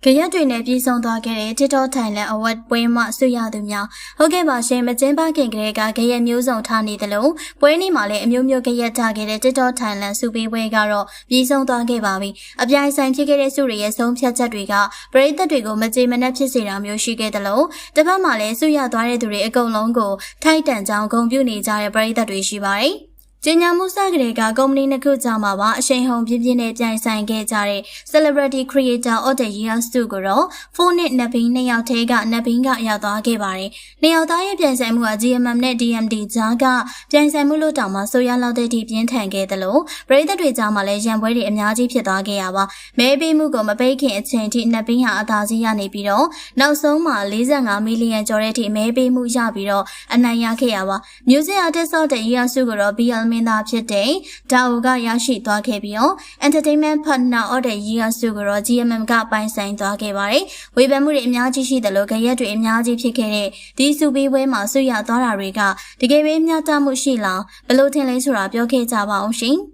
ကရက်တွေနဲ့ပြည်ဆုံးသွားခဲ့တဲ့ TikTok Thailand Award ပွဲမှာဆွေရသူများဟုတ်ကဲ့ပါရှင်မကျင်းပခင်ကလေးကကရက်မျိုးစုံထားနေတယ်လို့ပွဲနေ့မှာလည်းအမျိုးမျိုးကရက်ထားခဲ့တဲ့ TikTok Thailand စုပေးပွဲကတော့ပြည်ဆုံးသွားခဲ့ပါပြီအပြိုင်ဆိုင်ဖြစ်ခဲ့တဲ့စုတွေရဲ့ဆုံးဖြတ်ချက်တွေကပရိသတ်တွေကိုမကြေမနက်ဖြစ်စေတာမျိုးရှိခဲ့တယ်လို့တစ်ဖက်မှာလည်းဆွေရသွားတဲ့သူတွေအကုန်လုံးကိုထိုက်တန်ကြောင်းဂုဏ်ပြုနေကြတဲ့ပရိသတ်တွေရှိပါတယ်ကျင်းညာမှုစကလေးကကုမ္ပဏီနှစ်ခုကြားမှာပါအရှိန်ဟုန်ပြင်းပြင်းနဲ့ပြိုင်ဆိုင်ခဲ့ကြတဲ့ Celebrity Creator of the Year ဆုကိုတော့4နှစ်နဘင်းနှစ်ယောက်ထဲကနဘင်းကရောက်သွားခဲ့ပါတယ်။နှစ်ယောက်သားရဲ့ပြိုင်ဆိုင်မှုက GMM နဲ့ DMD ကြားကပြိုင်ဆိုင်မှုလို့တောင်မှဆိုရလောက်တဲ့ထိပြင်းထန်ခဲ့တယ်လို့ပရိသတ်တွေကြားမှာလည်းရန်ပွဲတွေအများကြီးဖြစ်သွားခဲ့ရပါ။မဲပေးမှုကိုမပိတ်ခင်အချိန်ထိနဘင်းဟာအသာစီးရနေပြီးတော့နောက်ဆုံးမှာ45မီလီယံကျော်တဲ့အထိမဲပေးမှုရပြီးတော့အနိုင်ရခဲ့ရပါ။ Music Artist of the Year ဆုကိုတော့ BLမင်းသားဖြစ်တဲ့ဒါအိုကရရှိသွားခဲ့ပြီးတော့ Entertainment Partner of the Year ဆုကိုတော့ GMM ကပိုင်ဆိုင်သွားခဲ့ပါတယ်။ဝေဖန်မှုတွေအများကြီးရှိတယ်လို့ကြရက်တွေအများကြီးဖြစ်ခဲ့တဲ့ဒီစုပေးပွဲမှာဆွေရသွားတာတွေကတကယ်ပဲမျှတမှုရှိလားဘယ်လိုထင်လဲဆိုတာပြောခဲ့ကြပါအောင်ရှင်။